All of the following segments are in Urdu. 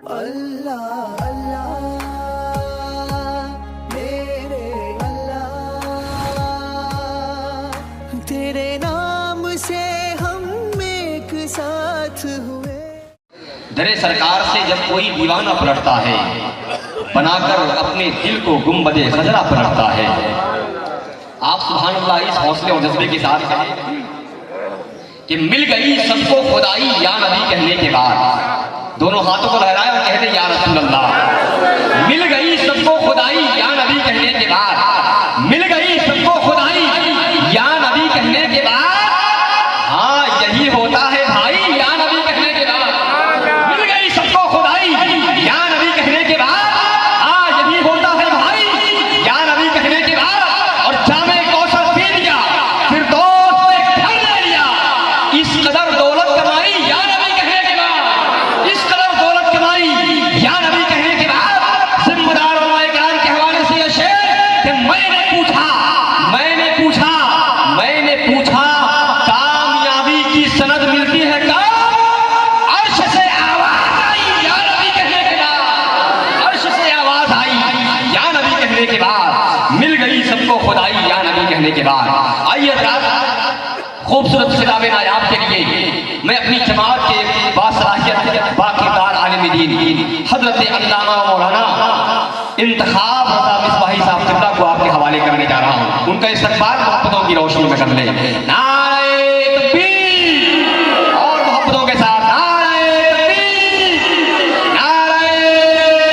اللہ اللہ میرے اللہ، تیرے نام سے ہم ایک ساتھ ہوئے۔ در سرکار سے جب کوئی دیوانہ پلٹتا ہے، بنا کر اپنے دل کو گنبد خضرا پلٹتا ہے۔ آپ سبحان اللہ اس حوصلے اور جذبے کے ساتھ کہیں کہ مل گئی سب کو خدائی یا نبی کہنے کے بعد، دونوں ہاتھوں کو لہرائے اور کہتے یا رسول اللہ۔ مل گئی سب کو خدائی یا نبی کہنے کے بعد، مل گئی سب کو خدائی یا نبی کہنے کے بعد، ہاں یہی ہوتا ہے بھائی یا نبی کہنے کے بعد۔ مل گئی سب کو خدائی یا نبی کہنے کے بعد، ہاں یہی ہوتا ہے بھائی یا نبی کہنے کے بعد۔ اور جامع کوثر پی لیا، فردوس سے گھر لے لیا، اس قدر دولت کمائی یا نبی کہنے کے بعد، اس قدر دولت کمائی یا نبی کہنے کے بعد۔ ذمہ دار علماء کرام کے حوالے سے یہ شعر کہ میں نے پوچھا کامیابی کی سند ملتی ہے کب؟ عرش سے آواز آئی یا نبی کہنے کے بعد، عرش سے آواز آئی یا نبی کہنے کے بعد، مل گئی سب کو خدائی یا نبی کہنے کے بعد۔ آئیے حضرات، خوبصورت خطاب نایاب کے لیے میں اپنی جماعت کے باصلاحیت باکردار عالم دین حضرت علامہ مولانا انتخاب رضا مصباحی صاحب قبلہ کو آپ کے حوالے کرنے جا رہا ہوں۔ ان کا استقبال محبتوں کی روشنی میں کر لیں۔ نعرہ تکبیر اور محبتوں کے ساتھ نعرہ تکبیر، نعرہ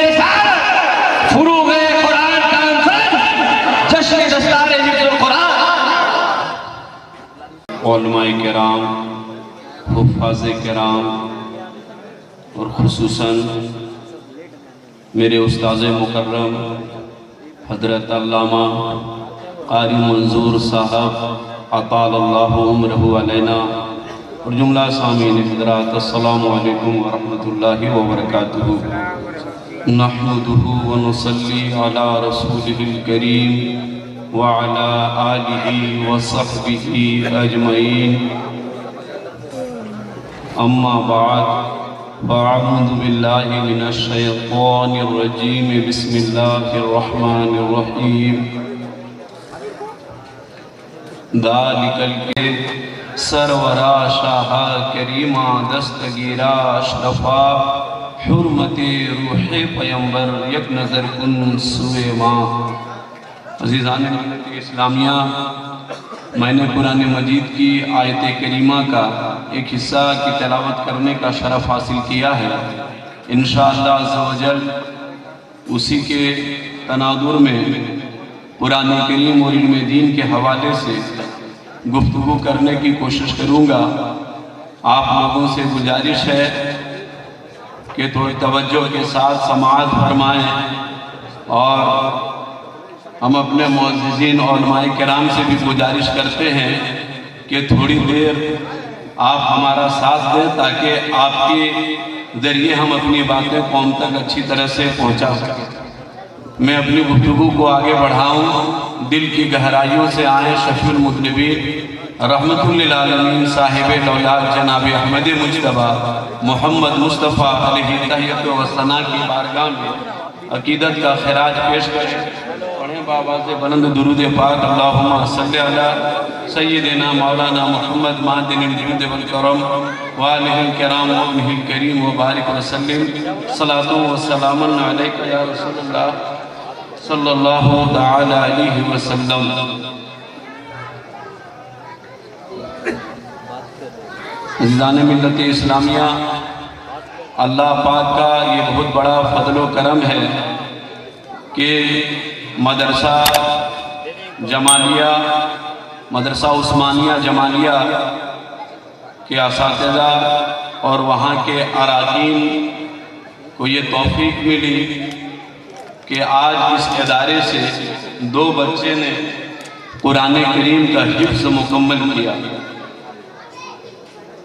رسالت، فروغ قرآن کانفرنس، جشن دستار حفظ القرآن۔ علماء کرام، حفاظ کرام اور خصوصاً میرے استاذ مکرم حضرت علامہ قاری منظور صاحب اطال اللہ عمرہ علینا اور جملہ سامعین حضرات، السلام علیکم ورحمۃ اللہ وبرکاتہ۔ نحمدہ ونصلی علی رسولہ الکریم وعلی آلہ وصحبہ اجمعین، اما بعد فاعوذ باللہ من الشیطان الرجیم، بسم اللہ الرحمن الرحیم۔ ذالک الکتاب سرورا شاہ کریمہ دستگیرہ اشرفا، حرمت روح پیمبر یک نظر کن سوئے ماں۔ عزیزان ملت اسلامیہ، میں نے قرآن مجید کی آیت کریمہ کا ایک حصہ کی تلاوت کرنے کا شرف حاصل کیا ہے۔ انشاءاللہ عز و جل اسی کے تناظر میں قرآن کریم اور علم دین کے حوالے سے گفتگو کرنے کی کوشش کروں گا۔ آپ لوگوں سے گزارش ہے کہ تھوڑی توجہ کے ساتھ سماعت فرمائیں، اور ہم اپنے معززین علماء کرام سے بھی گزارش کرتے ہیں کہ تھوڑی دیر آپ ہمارا ساتھ دیں تاکہ آپ کے ذریعے ہم اپنی باتیں قوم تک اچھی طرح سے پہنچا سکیں۔ میں اپنی گفتگو کو آگے بڑھاؤں، دل کی گہرائیوں سے آئیں شفیع المذنبین رحمت للعالمین صاحب لولاک جناب احمد مجتبیٰ محمد مصطفیٰ علیہ تحیت و ثنا کی بارگاہ میں عقیدت کا خراج پیش کریں۔ پڑھیں بآواز بلند درود پاک، اللہم صلی علی سیدنا مولانا محمد معدن الجود والکرم وآلہ الکرام وابنہ الکریم وبارک وسلم، صلاۃ و سلام علیکہ یا رسول اللہ صلی اللہ تعالی علیہ وسلم۔ عزیزان ملت اسلامیہ، اللہ پاک کا یہ بہت بڑا فضل و کرم ہے کہ مدرسہ جمالیہ، مدرسہ عثمانیہ جمالیہ کے اساتذہ اور وہاں کے اراکین کو یہ توفیق ملی کہ آج اس ادارے سے 2 بچے نے قرآن کریم کا حفظ مکمل کیا۔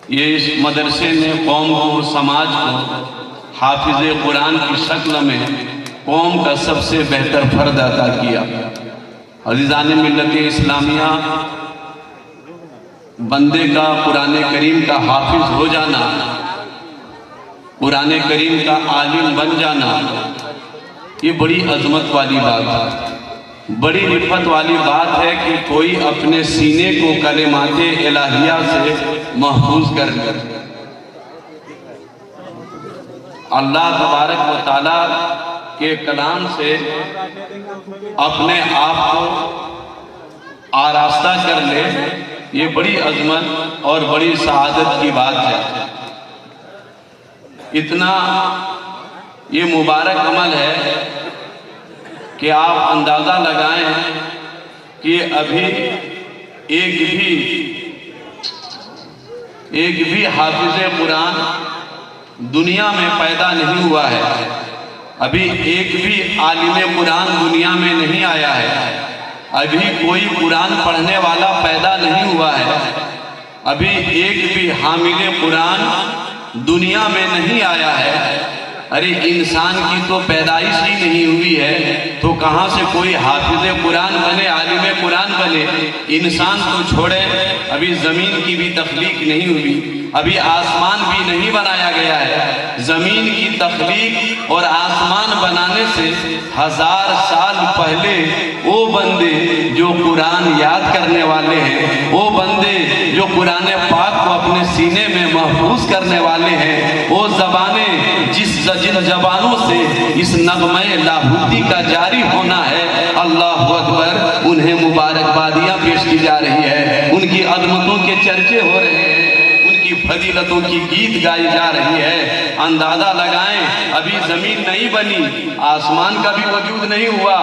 یہ اس مدرسے نے قوم کو، سماج کو حافظ قرآن کی شکل میں قوم کا سب سے بہتر فرد عطا کیا۔ عزیزان ملت اسلامیہ، بندے کا قرآن کریم کا حافظ ہو جانا قرآن کریم کا عالم بن جانا یہ بڑی عظمت والی بات ہے، بڑی رفت والی بات ہے کہ کوئی اپنے سینے کو کلمات الہیہ سے محفوظ کر لے۔ اللہ تبارک و تعالیٰ کے کلام سے اپنے آپ کو آراستہ کر لے، یہ بڑی عظمت اور بڑی سعادت کی بات ہے۔ اتنا یہ مبارک عمل ہے کہ آپ اندازہ لگائیں کہ ابھی ایک بھی حافظ قرآن دنیا میں پیدا نہیں ہوا ہے، ابھی ایک بھی عالم قرآن دنیا میں نہیں آیا ہے، ابھی کوئی قرآن پڑھنے والا پیدا نہیں ہوا ہے، ابھی ایک بھی حامل قرآن دنیا میں نہیں آیا ہے۔ ارے انسان کی تو پیدائش ہی نہیں ہوئی ہے تو کہاں سے کوئی حافظ قرآن بنے، عالم قرآن بنے؟ انسان تو چھوڑے، ابھی زمین کی بھی تخلیق نہیں ہوئی، ابھی آسمان بھی نہیں بنایا گیا ہے۔ زمین کی تخلیق اور آسمان بنانے سے 1000 سال پہلے وہ بندے جو قرآن یاد کرنے والے ہیں، وہ بندے جو قرآن پاک کو اپنے سینے میں محفوظ کرنے والے ہیں، وہ زبانیں جن زبانوں سے اس نغمہ لاہوتی کا جاری ہونا ہے، اللہ اکبر، انہیں مبارکبادیاں پیش کی جا رہی ہے، ان کی عظمتوں کے چرچے ہو رہے ہیں، فضیلتوں کی گیت گائی جا رہی ہے۔ اندازہ لگائیں، ابھی زمین نہیں بنی، آسمان کا بھی وجود نہیں ہوا،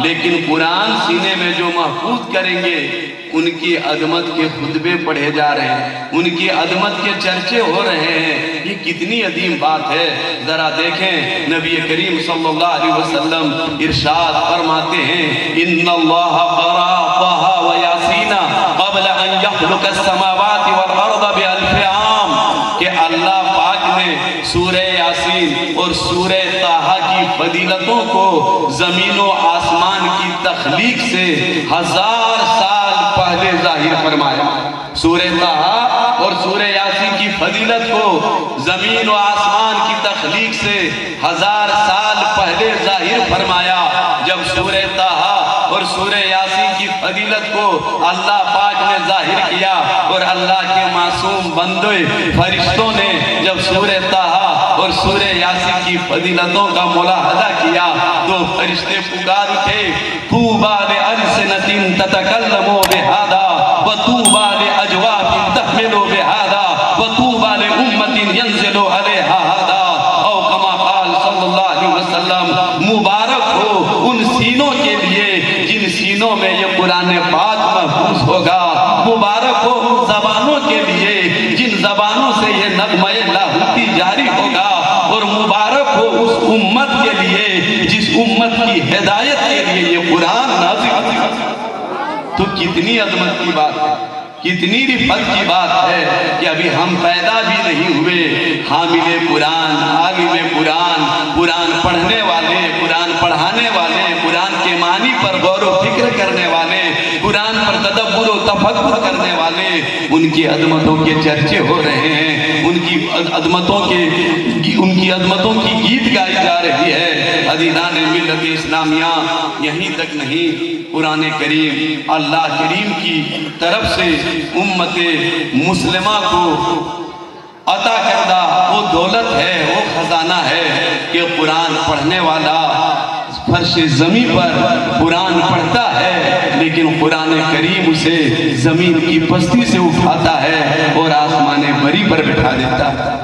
لیکن قرآن سینے میں جو محفوظ کریں گے ان کی عظمت کے خطبے پڑھے جا رہے ہیں، ان کی عظمت کے چرچے ہو رہے ہیں۔ یہ کتنی عظیم بات ہے، ذرا دیکھیں نبی کریم صلی اللہ علیہ وسلم ارشاد فرماتے ہیں، ان اللہ قرأ طٰہٰ و یاسین قبل ان یخلق السماوات والارض بألف عام، کہ اللہ پاک نے سورہ یاسین اور سورہ طٰہٰ کی فضیلتوں کو زمین و آسمان کی تخلیق سے 1000 سال پہلے ظاہر فرمایا۔ سورہ طٰہٰ اور سورہ یاسین کی فضیلت کو زمین و آسمان کی تخلیق سے 1000 سال پہلے ظاہر فرمایا۔ جب سورہ طٰہٰ اور سورہ یاسین کی فضیلت کو اللہ پاک نے ظاہر کیا اور اللہ کے معصوم بندے فرشتوں نے جب سورہ طٰہٰ اور سورہ یاسین کی فضیلتوں کا ملاحظہ کیا تو فرشتے پکار اٹھے، طوبیٰ لألسنۃ تتکلم بہذا وطوبیٰ لأجواف تحمل بہذا وطوبیٰ لأمۃ ینزل علیہا ھذا، او کما قال صلی اللہ علیہ وسلم۔ مبارک ہو ان سینوں کے لیے جن سینوں میں یہ قرآن پاک محفوظ ہوگا، مبارک ہو ان زبانوں کے لیے جن زبانوں سے یہ نغمہ لاہوتی جاری ہوگا، اور مبارک ہو اس امت کے لیے جس امت کی ہدایت کے لیے یہ قرآن نازل ہوگا۔ تو کتنی عظمت کی بات ہے، کتنی رفت کی بات ہے کہ ابھی ہم پیدا بھی نہیں ہوئے، حامل قرآن، عالم قرآن، قرآن پڑھنے والے، قرآن پڑھانے والے، قرآن کے معنی پر غور و فکر کرنے والے، قرآن پر تدبر و تفکر کرنے والے، ان کی عظمتوں کے چرچے ہو رہے ہیں، ان کی عظمتوں کی گیت گائی جا رہی ہے۔ عزیزان ملت اسلامیہ، یہیں تک نہیں، قرآن کریم اللہ کریم کی طرف سے امت مسلمہ کو عطا کردہ وہ دولت ہے، وہ خزانہ ہے کہ قرآن پڑھنے والا فرش زمین پر قرآن پڑھتا ہے، لیکن قرآن کریم اسے زمین کی پستی سے اٹھاتا ہے اور آسمان بری پر بٹھا دیتا ہے۔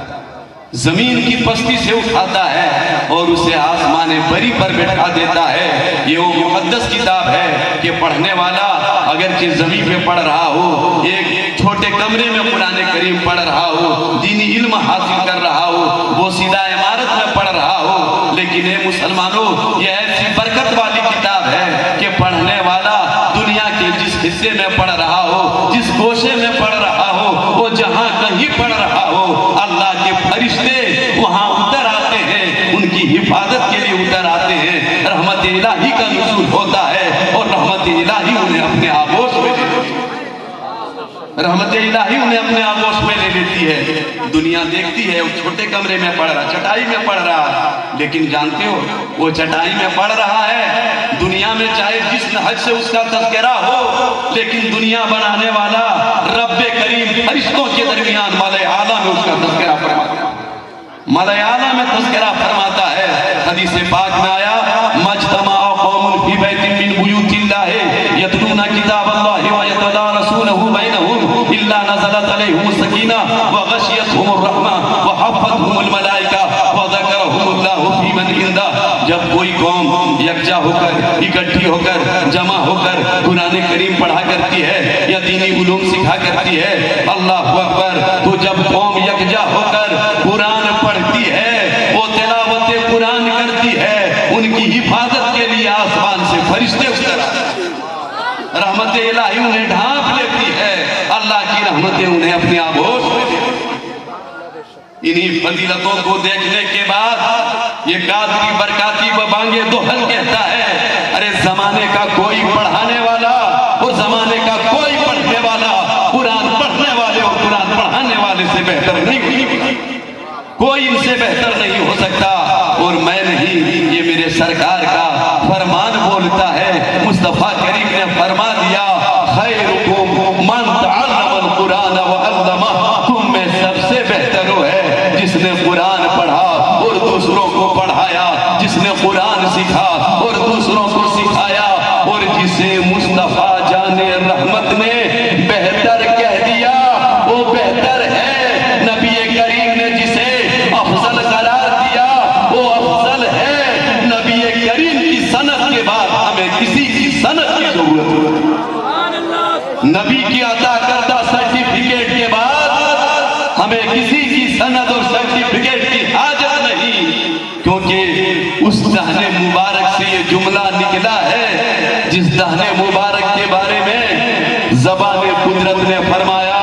زمین کی پستی سے اٹھاتا ہے اور اسے آسمان بری پر بٹھا دیتا ہے۔ یہ وہ مقدس کتاب ہے کہ پڑھنے والا اگرچہ زمین پہ پڑھ رہا ہو، ایک چھوٹے کمرے میں قرآن کریم پڑھ رہا ہو، دینی علم حاصل کر رہا ہو، وہ سیدھا عمارت میں پڑھ رہا ہو، لیکن اے مسلمانوں، یہ ایسی برکت والی کتاب ہے کہ پڑھنے والا دنیا کے جس حصے میں پڑھ رہا ہو، جس گوشے میں پڑھ رہا ہو، وہ جہاں کہیں پڑھ رہا ہو، اللہ کے فرشتے وہاں اتر آتے ہیں، ان کی حفاظت کے لیے اتر آتے ہیں، رحمت الہی کا نزول ہوتا ہے اور رحمت الہی انہیں اپنے آغوش میں لے لیتی ہے، رحمت الہی انہیں اپنے آغوش میں لے لیتی ہے, دنیا دیکھتی ہے وہ چھوٹے کمرے میں پڑھ رہا, چٹائی میں پڑھ رہا, لیکن جانتے ہو وہ چٹائی میں پڑھ رہا ہے. دنیا میں چاہے جس حد سے اس کا تذکرہ ہو, لیکن دنیا بنانے والا رب کریم فرشتوں کے درمیان ملائے اعلیٰ میں اس کا تذکرہ فرماتا ہے, ملائے اعلیٰ میں تذکرہ فرماتا ہے. حدیث پاک میں آیا مجتمع قوم فی بیت من بیوت اللہ یتلون کتاب اللہ ویتدارسونہ بینہم الا نزلت علیہم السکینہ وغشیتہم الرحمہ وحفتہم الملائکہ وذکرہم اللہ فی من عنده. جب کوئی قوم یکجا ہو کر, اکٹھی ہو کر, جمع ہو کر قرآن کریم پڑھا کرتی ہے یا دینی علوم سکھا کرتی ہے, اللہ اکبر, تو جب قوم یکجا ہو کر قرآن پڑھتی ہے, وہ تلاوت قرآن کرتی ہے, ان کی حفاظت کے لیے آسمان سے فرشتے اتر آتے ہیں, رحمت الہی انہیں ڈھانپ لیتی ہے, اللہ کی رحمتیں انہیں اپنے آغوش میں دیتی ہیں. انہی فضیلتوں کو دیکھنے کے بعد یہ قادری برکاتی ببانگے دوحل کہتا ہے, ارے زمانے کا کوئی پڑھانے والا اور زمانے کا کوئی پڑھنے والا قرآن پڑھنے والے اور قرآن پڑھانے والے سے بہتر نہیں ہوئی, کوئی ان سے بہتر نہیں ہو سکتا. اور میں نہیں, یہ میرے سرکار کا فرمان بولتا ہے. مصطفیٰ کریم نے فرما دیا خیرکم من تعلم القرآن وعلمہ, تم میں سب سے بہتر وہ ہے جس نے قرآن پڑھا اور دوسروں کو پڑھایا, جس نے قرآن سکھا اور دوسروں کو سکھایا, اور جسے مصطفیٰ جان رحمت نے بہتر کہہ دیا وہ بہتر ہے. نبی کریم نے جسے افضل قرار دیا وہ افضل ہے. نبی کریم کی سند کے بعد ہمیں کسی کی سند کی ضرورت ہے. نبی کی عطا کردہ سرٹیفکیٹ کے بعد ہمیں کسی کی سند اور سرٹیفکیٹ کی حاجت نہیں, کیونکہ اس دہن مبارک سے یہ جملہ نکلا ہے جس دہن مبارک کے بارے میں زبان قدرت نے فرمایا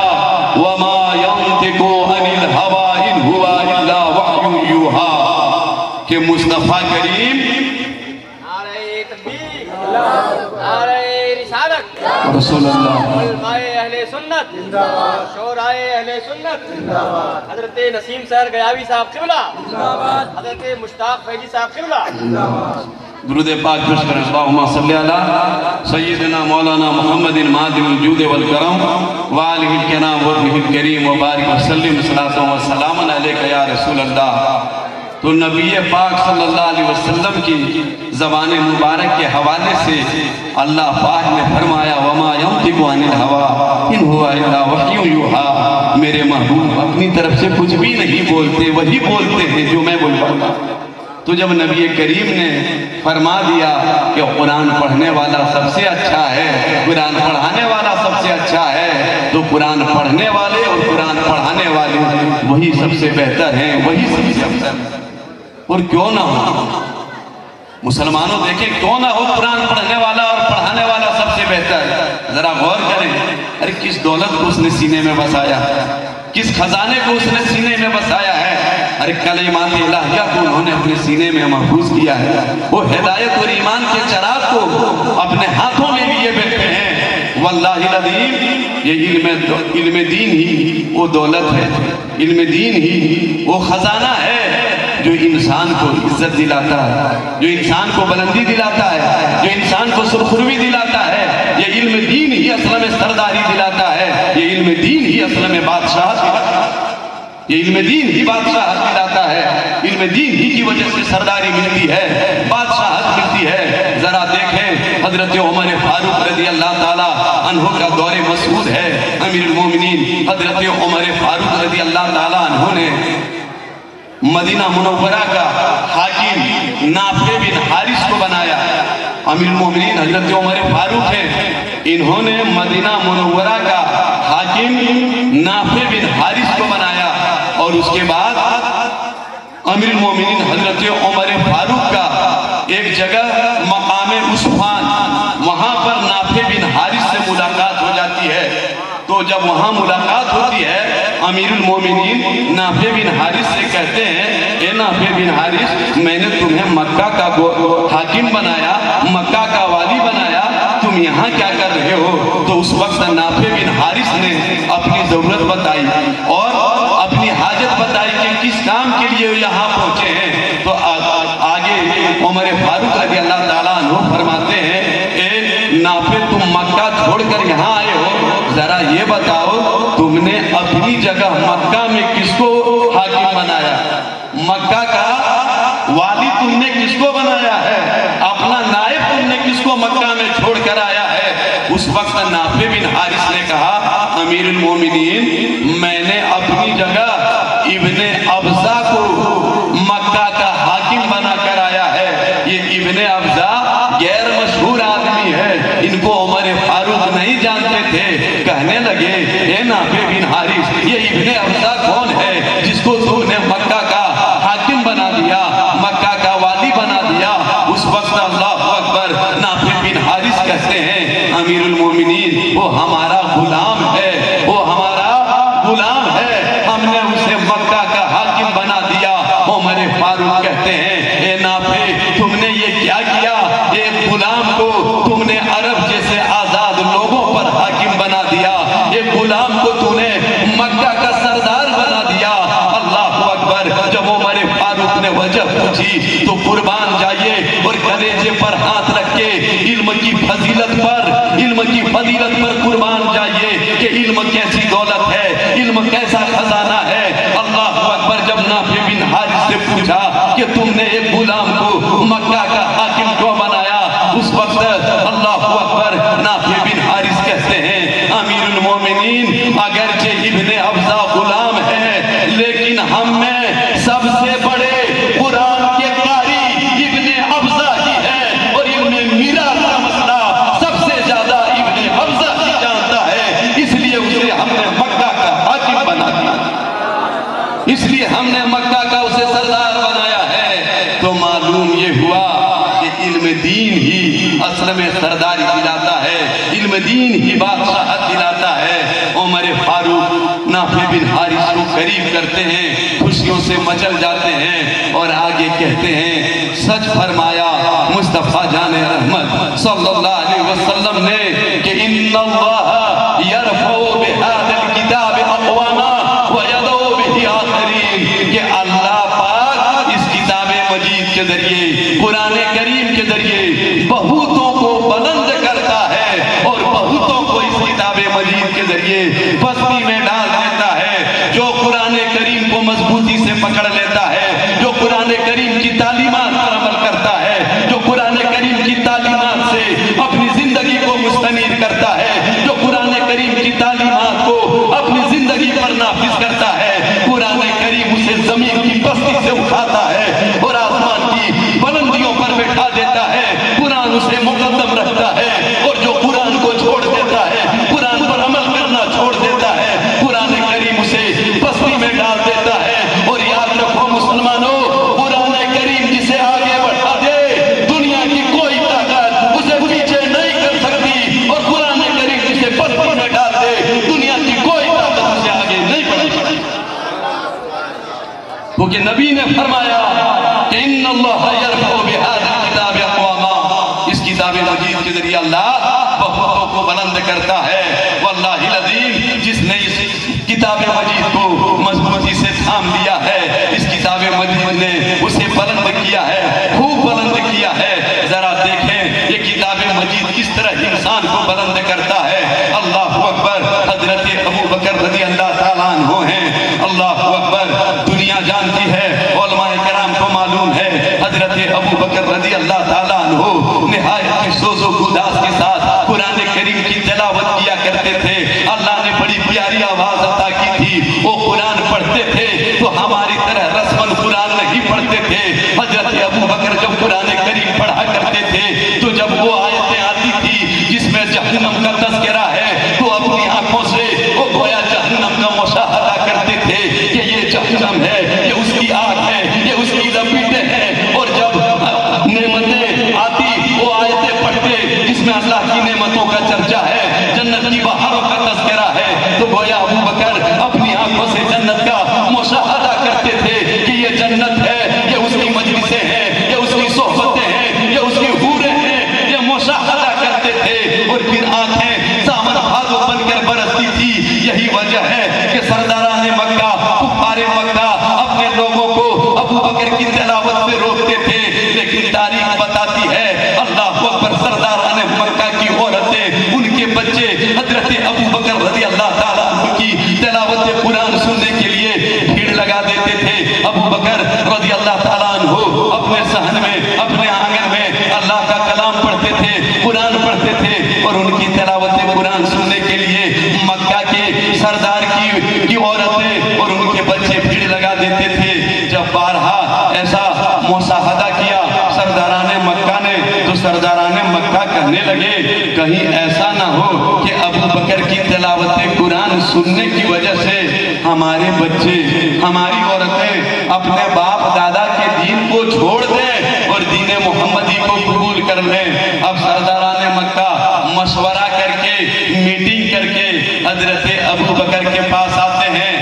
وَمَا يَنْتِقُ عَنِ الْهَوَىٰ إِنْ هُوَ إِلَّا وَحْيٌ يُوحَىٰ, کہ مصطفیٰ کریم نعرہ تکبیر, نعرہ رسالت, رسول اللہ, علماء اہل سنت, شورائے اہل سنت, حضرت نسیم سر گیاوی صاحب قبلہ, حضرت مشتاق فیضی صاحب قبلہ. درود پاک پیش کریں. اللہم صلی علی سیدنا مولانا محمد معدن الجود والکرم وآلہ الکرام وابنہ الکریم وبارک وسلم صلاۃ و سلام علیکہ یا رسول اللہ. تو نبی پاک صلی اللہ علیہ وسلم کی زبان مبارک کے حوالے سے اللہ پاک نے فرمایا وما ينطق عن الهوى ان هو الا وحی یوحیٰ, میرے محبوب اپنی طرف سے کچھ بھی نہیں بولتے, وہی بولتے ہیں جو میں بولتا. تو جب نبی کریم نے فرما دیا کہ قرآن پڑھنے والا سب سے اچھا ہے, قرآن پڑھانے والا سب سے اچھا ہے, تو قرآن پڑھنے والے اور قرآن پڑھانے والے وہی سب سے بہتر ہیں, وہی سب سے افضل ہیں. اور کیوں نہ ہو مسلمانوں, دیکھیں کیوں نہ ہو قرآن پڑھنے والا اور پڑھانے والا سب سے بہتر. ذرا غور کریں, ارے کس دولت کو اس نے سینے میں بسایا, کس خزانے کو اس نے سینے میں بسایا ہے. ارے کلمات الہیہ کو انہوں نے اپنے سینے میں محفوظ کیا ہے. وہ ہدایت اور ایمان کے چراغ کو اپنے ہاتھوں میں لیے بیٹھے ہیں. واللہ العظیم, یہ علم دین ہی وہ دولت ہے, علم دین ہی وہ خزانہ ہے جو انسان کو عزت دلاتا ہے, جو انسان کو بلندی دلاتا ہے, جو انسان کو سرخروی دلاتا ہے. یہ علم دین ہی اصل میں سرداری دلاتا ہے, یہ علم دین ہی اصل میں بادشاہت دلاتا ہے, یہ علم دین ہی بادشاہت دلاتا ہے. علم دین ہی کی وجہ سے سرداری ملتی ہے, بادشاہت ملتی ہے. ذرا دیکھیں حضرت عمر فاروق رضی اللہ تعالیٰ عنہ کا دور مسعود ہے. امیر المومنین حضرت عمر فاروق رضی اللہ تعالیٰ عنہ نے مدینہ منورہ کا حاکم نافع بن حارث کو بنایا. امیر المومنین حضرت عمر فاروق ہیں, انہوں نے مدینہ منورہ کا حاکم نافع بن حارث کو بنایا. اور اس کے بعد امیر المومنین حضرت عمر فاروق کا ایک جگہ مقام عثمان, وہاں پر نافع بن حارث سے ملاقات ہو جاتی ہے. تو جب وہاں ملاقات ہوتی ہے, امیر المومنین نافع بن حارث سے کہتے ہیں اے نافع بن حارث, میں نے تمہیں مکہ کا حاکم بنایا, مکہ کا والی بنایا, تم یہاں کیا کر رہے ہو؟ تو اس وقت نافع بن حارث نے اپنی ضرورت بتائی اور والی تم نے کس کو بنایا ہے؟ اپنا نائب تم نے کس کو مکہ میں چھوڑ کر آیا ہے؟ اس وقت نافع بن حارث نے کہا امیر المومنین میں نے اپنی جگہ ابن ابزا کو مکہ کا حاکم بنا کر آیا ہے. یہ ابن ابزا غیر مشہور آدمی ہے, ان کو عمر فاروق نہیں جانتے تھے. کہنے لگے اے نافع بن حارث یہ ابن ابزا کون ہے جس کو تو نے مکہ کا حاکم بنا دیا, مکہ کا والی بنا دیا؟ اس وقت اللہ اکبر نافع بن حارث کہتے ہیں امیر المومنین وہ ہمارا غلام ہے, وہ ہمارا غلام ہے, ہم نے اسے مکہ کا حاکم بنا دیا. عمر فاروق کہتے ہیں اے نافع تم نے یہ کیا کیا؟ ایک غلام کو تم نے عرب جیسے آزاد لوگوں پر حاکم بنا دیا, ایک غلام کو تم نے مکہ کا سردار بنا دیا. اللہ اکبر. جب عمر فاروق نے وجہ پوچھی تو قربان جائیے اور کلیجے پر ہاتھ رکھ کے علم کی فضیلت پر قربان جائیے کہ علم کیسی دولت ہے, علم کیسا خزانہ ہے. اللہ اکبر. جب نافع بن حارث سے پوچھا کہ تم نے ایک غلام کو مکہ کا حاکم کیوں بنایا, اس وقت اللہ اکبر نافع بن حارث کہتے ہیں امیر المومنین اگرچہ ابن ابزا غلام ہے لیکن ہم میں سب سے بڑے قرآن کے قاری ابن ابزا ہی ہے, اور ابن میراث کا مسئلہ سب سے زیادہ ابن ابزا ہی جانتا ہے. اس لیے اسے ہم نے مکہ کا حاکم بنا دیا, اس لیے ہم نے مکہ کا اسے سردار بنایا ہے. تو معلوم یہ ہوا کہ علم دین ہی اصل میں سرداری دلاتا ہے, علم دین ہی بادشاہت دلاتا ہے. عمر فاروق نافع بن حارث کو قریب کرتے ہیں, خوشیوں سے مچل جاتے ہیں اور آگے کہتے ہیں سچ فرمایا مصطفیٰ جان رحمت صلی اللہ علیہ وسلم نے کہ ان اللہ یرفع بہذا الکتاب اقواما ویضع بہ آخرین, کہ اللہ پاک اس کتاب مجید کے ذریعے قرآن کریم کے ذریعے بہتوں کو بلند کرتا ہے اور بہتوں کو اس کتاب مجید کے ذریعے پستی میں ڈال دیتا ہے. جو قرآن کریم کو مضبوطی سے پکڑ لیتا ہے, جو قرآن کریم کی تعلیمات پر عمل کرتا ہے, جو قرآن کریم کی تعلیمات سے اپنی زندگی کو مستنیر کرتا ہے, جو قرآن کریم کی تعلیمات کو اپنی زندگی پر نافذ کرتا ہے, قرآن کریم اسے زمین کی پستی سے اٹھاتا ہے اور آسمان کی بلندیوں پر بٹھا دیتا ہے. قرآن اسے مقدم رکھتا ہے, اور جو قرآن کو چھوڑ دیتا ہے, قرآن پر عمل کرنا چھوڑ دیتا ہے, قرآن کریم اسے پستی میں ڈال دیتا ہے. اور یاد رکھو مسلمانوں, قرآن کریم جسے آگے بڑھا دے دنیا کی کوئی طاقت اسے پیچھے نہیں کر سکتی, اور قرآن کریم جسے پستی میں ڈال دے دنیا کی کوئی طاقت اسے آگے نہیں بڑھ سکتی. کیونکہ نبی نے فرمایا کہ ان اللہ یرفع بہذا الکتاب اقواما, اس کتاب مجید کے ذریعے اللہ بہتوں کو بلند کرتا ہے. واللہ العظیم جس نے اس کتاب مجید کو مضبوطی سے تھام لیا ہے, اس کتاب مجید نے اسے بلند کیا ہے, خوب بلند کیا ہے. ذرا دیکھیں یہ کتاب مجید کس طرح انسان کو بلند کرتا ہے. اللہ اکبر. حضرت ابو بکر رضی اللہ تعالیٰ عنہ ہیں. اللہ اکبر. دنیا جانتی ہے, علماء کرام کو معلوم ہے, حضرت ابو بکر رضی اللہ تعالیٰ عنہ نہایت سوز و گداز کے ساتھ قرآن کریم کی تلاوت کیا کرتے تھے. اللہ نے بڑی پیاری آواز عطا کی تھی, وہ قرآن پڑھتے تھے تو ہماری طرح رسماً قرآن نہیں پڑھتے تھے. حضرت ابو بکر جب قرآن کریم پڑھا کرتے تھے تو جب وہ آیتیں آتی تھی جس میں جہنم کا تذکرہ ہے تو اپنی آنکھوں سے وہ گویا جہنم کا مشاہدہ کرتے تھے کہ یہ جہنم ہے, یہ اس کی آگ ہے, یہ اس کی لپیٹیں ہیں. اور جب نعمتیں آتی وہ آیتیں پڑھتے جس میں اللہ کی نعمتوں کا چرچا ہے, جنت کی بہاروں کا تذکرہ ہے, تو گویا ابو بکر اپنی آنکھوں سے جنت کا مشاہدہ کرتے تھے کہ یہ جنت ہے, یہ اس کی مجلسیں ہیں, یہ اس کی صحبتیں ہیں, یہ اس کی حوریں ہیں, یہ مشاہدہ کرتے تھے. اور پھر آنکھیں سامن بھادو بن کر برستی تھی. یہی وجہ ہے کہ سرداران مکہ, کفار مکہ اپنے لوگوں کو ابو بکر کی تلاوت سے روکتے تھے. لیکن تاریخ بتاتی ہے اللہ اکبر سرداران مکہ کی عورتیں, ان کے بچے حضرت ابو بکر رضی اللہ تعالیٰ عنہ کی تلاوت قرآن سننے کے لیے بھیڑ لگا دیتے تھے. ابو بکر رضی اللہ تعالیٰ عنہ اپنے صحن میں اپنے آنگن میں اللہ کا کلام پڑھتے تھے، قرآن پڑھتے تھے، اور ان کی تلاوت قرآن سننے کے لیے مکہ کے سردار کی عورتیں اور ان کے بچے بھیڑ لگا دیتے تھے۔ جب بارہا ایسا مشاہدہ کیا سرداران مکہ نے تو سرداران مکہ کہنے لگے کہیں ایسا نہ ہو کہ ابو بکر کی تلاوت قرآن سننے کی وجہ سے ہمارے بچے ہماری عورتیں اپنے باپ دادا کے دین کو چھوڑ دیں اور دین محمدی کو قبول کر لیں۔ اب سرداران مکہ مشورہ کر کے میٹنگ کر کے حضرت ابو بکر کے پاس آتے ہیں۔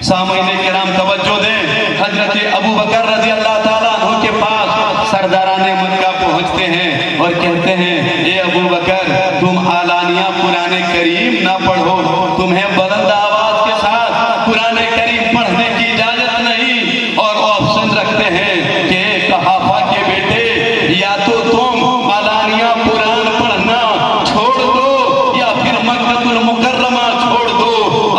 سامعین کرام توجہ دیں، حضرت ابو بکر رضی اللہ تعالیٰ عنہ کے پاس سرداران مکہ پہنچتے ہیں اور کہتے ہیں اے ابو بکر تم اعلانیہ قرآن کریم نہ پڑھو، تمہیں بلند آواز کے ساتھ قرآن کریم پڑھنے کی اجازت نہیں، اور آپشن رکھتے ہیں کہ قحافہ کے بیٹے یا تو تم اعلانیہ قرآن پڑھنا چھوڑ دو یا پھر مکہ المکرمہ چھوڑ دو۔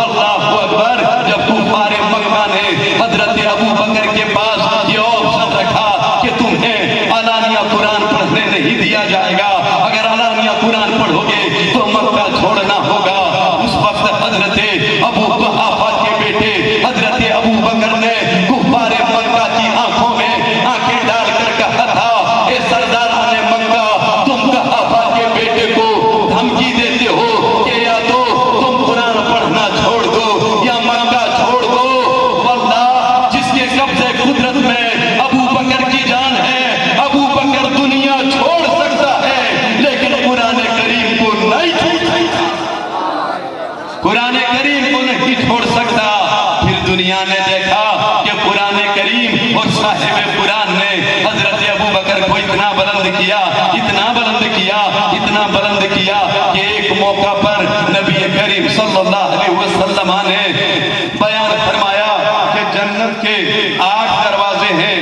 اللہ اکبر! جب کفار مکہ نے حضرت ابو بکر کے پاس یہ آپشن رکھا کہ تمہیں اعلانیہ قرآن پڑھنے نہیں دیا جائے گا، اگر اعلانیہ قرآن پڑھو گے تو مکہ چھوڑنا ہوگا، اس وقت حضرت ابو قحافہ کے بیٹے حضرت ابو بکر نے کفار مکہ کی آنکھوں میں آنکھیں ڈال کر کہا تھا اے سرداران مکہ تم قحافہ کے بیٹے کو دھمکی دیتے ہو کہ یا تو تم قرآن پڑھنا چھوڑ دو یا مکہ چھوڑ دو۔ واللہ جس کے قبضے قدرت میں ابو بکر کی جان ہے، ابو بکر دنیا چھوڑ سکتا ہے لیکن قرآن کریم کو نہیں چھوڑ سکتا، قرآن کریم کو نہیں چھوڑ سکتا۔ پھر دنیا نے دیکھا کہ قرآن کریم اور صاحب قرآن نے حضرت ابو بکر کو اتنا بلند کیا، اتنا بلند کیا، اتنا بلند کیا کہ ایک موقع پر نبی کریم صلی اللہ علیہ وسلم نے بیان فرمایا کہ جنت کے 8 دروازے ہیں۔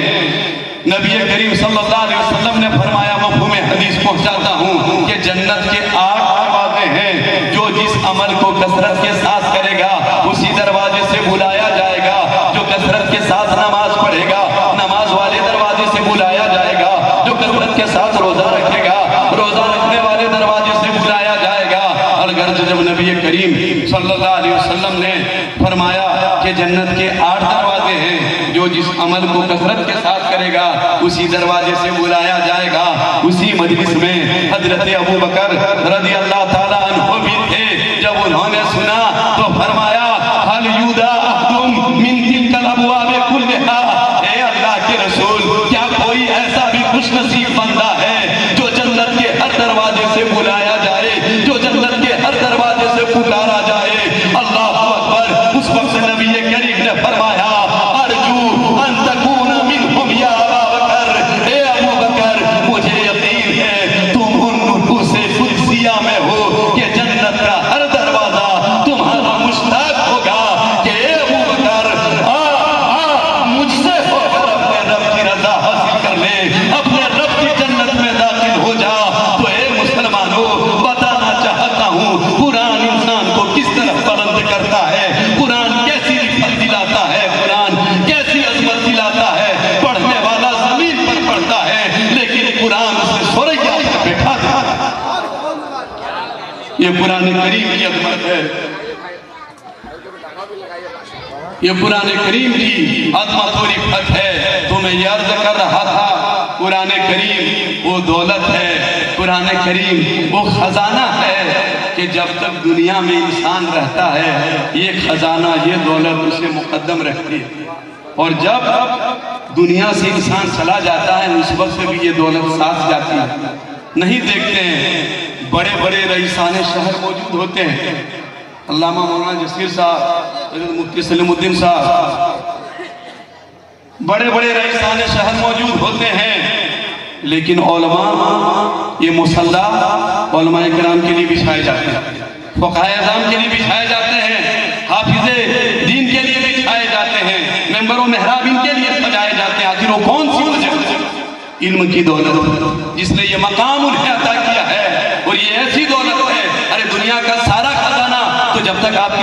نبی کریم صلی اللہ علیہ وسلم نے فرمایا مفہوم حدیث پہنچاتا ہوں کہ جنت کے 8 دروازے ہیں، جو جس عمل کو کثرت کے ساتھ کرے گا اسی دروازے سے بلایا جائے گا، جو کثرت کے ساتھ نماز پڑھے گا نماز والے دروازے سے بلایا جائے گا، جو کثرت کے ساتھ روزہ رکھے گا روزہ رکھنے والے دروازے سے بلایا جائے گا۔ الغرض جب نبی کریم صلی اللہ علیہ وسلم نے فرمایا کہ جنت کے 8 دروازے ہیں، جو جس عمل کو کثرت کے ساتھ کرے گا اسی دروازے سے بلایا جائے گا، اسی مجلس میں حضرت ابو بکر رضی اللہ تعالیٰ عنہ بھی تھے۔ جب انہوں نے سنا تو فرمایا حل یودا احدم من تلک الابواب کلہا، اے اللہ کے رسول کیا کوئی ایسا بھی خوش نصیب بندہ ہے جو جنت کے ہر دروازے سے بلایا جائے، جو جنت کے ہر دروازے سے پکارا جائے؟ اللہ اکبر! اس وقت نبی کریم نے فرمایا ارجو ان تکون منہم یا ابا بکر، اے ابو بکر مجھے یقین ہے تم ان نفوس قدسیہ میں ہو کہ جنت کا ہر دروازہ تمہارا مشتاق ہوگا کہ اے ابو بکر مجھ سے ہو کر اپنے رب کی رضا حاصل کر لے، اپنے رب کی جنت میں داخل ہو جا۔ تو اے مسلمانوں بتانا چاہتا ہوں قرآن انسان کو کس طرح بلند کرتا ہے، قرآن کیسی رفعت دلاتا ہے، قرآن کیسی عظمت دلاتا ہے۔ پڑھنے والا زمین پر پڑھتا ہے لیکن قرآن اسے سوریا پر بٹھا دیتا ہے۔ یہ قرآن کریم کی عظمت ہے، یہ قرآن کریم کی عظمت و رفعت ہے۔ تو میں یہ عرض کر رہا تھا قرآن کریم وہ دولت ہے، قرآن کریم وہ خزانہ ہے کہ جب تک دنیا میں انسان رہتا ہے یہ خزانہ یہ دولت اسے مقدم رکھتی ہے، اور جب دنیا سے انسان چلا جاتا ہے اس وقت سے بھی یہ دولت ساتھ جاتی ہے۔ نہیں دیکھتے ہیں بڑے بڑے رئیسان شہر موجود ہوتے ہیں، علامہ مولانا جسیر صاحب، حضرت مفتی سلیم الدین صاحب، بڑے بڑے رئیسان شہر موجود ہوتے ہیں، لیکن علماء یہ مصلی علماء کرام کے لیے بچھائے جاتے ہیں، فقہاء اعظام کے لیے بچھائے جاتے ہیں، حافظ دین کے لیے بچھائے جاتے ہیں، ممبر و محراب ان کے لیے سجائے جاتے ہیں۔ آخر وہ کون سی وجہ؟ علم کی دولت، جس نے یہ مقام انہیں عطا کیا ہے، اور یہ ایسی دولت ہے ارے دنیا کا سارا خزانہ تو جب تک آپ کی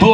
2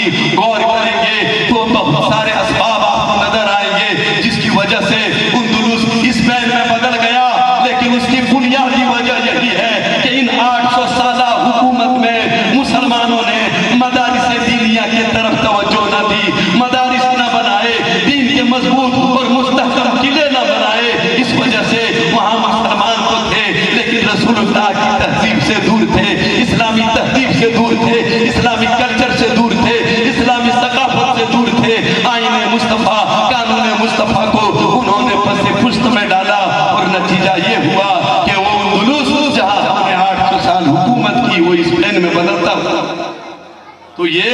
کی غور کریں گے تو بہت سارے اسباب آپ کو نظر آئیں گے جس کی وجہ سے اندلس اس بین میں بدل گیا، لیکن اس کی بنیادی وجہ یہی ہے کہ ان 800 سالہ حکومت میں مسلمانوں نے مدارس دینیہ کی طرف توجہ نہ دی، مدارس نہ بنائے، دین کے مضبوط اور مستحکم قلعے نہ بنائے۔ اس وجہ سے وہاں مسلمان تو تھے لیکن رسول اللہ کی تہذیب سے دور تھے، اسلامی تہذیب سے دور تھے، اسلامی کلچر سے دور تھے، اسلامی ثقافت سے دور تھے۔ آئین مصطفیٰ، قانون مصطفیٰ کو انہوں نے پس پشت میں ڈالا اور نتیجہ یہ ہوا کہ وہ اندلس جہاں ہم نے 800 سال حکومت کی وہ اس پلین میں بدلتا ہوا۔ تو یہ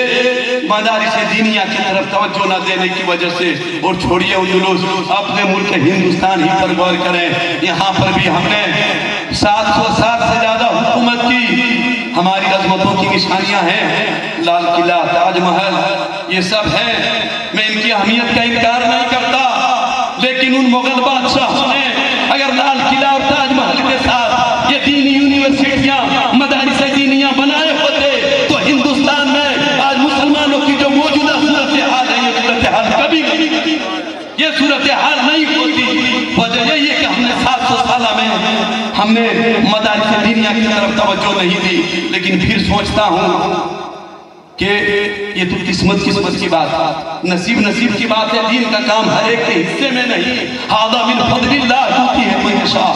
مدارس دینیہ کی طرف توجہ نہ دینے کی وجہ سے، اور چھوڑیے اندلس، اپنے ملک ہندوستان ہی پر غور کریں، یہاں پر بھی ہم نے 700 سال سے زیادہ حکومت کی، ہماری عظمتوں کی نشانیاں ہیں، لال قلعہ، تاج محل، یہ سب ہیں، میں ان کی اہمیت کا انکار نہیں کرتا، لیکن ان مغل بادشاہوں نے اگر لال قلعہ اور تاج محل کے ساتھ یہ دینی یونیورسٹیاں، مدارس دینیاں بنائے ہوتے تو ہندوستان میں آج مسلمانوں کی جو موجودہ صورتحال ہے یہ صورتحال کبھی یہ صورتحال نہیں ہوتی۔ وجہ یہی ہے کہ ہم نے 700 سالہ میں ہم نے مدارس دینیہ کی طرف توجہ نہیں دی۔ لیکن پھر سوچتا ہوں کہ یہ تو قسمت کی بات ہے، نصیب کی بات ہے، دین کا کام ہر ایک کے حصے میں نہیں۔ ھذا من فضل اللہ یؤتی ہے من یشاء،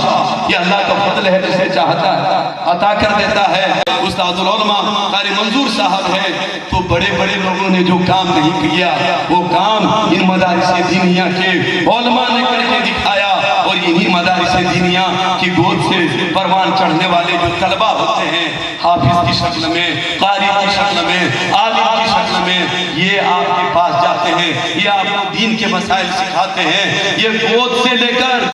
یہ اللہ کا فضل ہے جسے چاہتا ہے عطا کر دیتا ہے۔ استاد العلماء قاری منظور صاحب ہے، تو بڑے بڑے لوگوں نے جو کام نہیں کیا وہ کام ان مدارس دینیہ کے علماء نے کر کے دکھایا، اور انہی مدارس دینیہ کی گود سے پروان چڑھنے والے جو طلبہ ہوتے ہیں، حافظ کی شکل میں، قاری کی شکل میں، عالم کی شکل میں، یہ آپ کے پاس جاتے ہیں، یہ آپ کو دین کے مسائل سکھاتے ہیں، یہ گود سے لے کر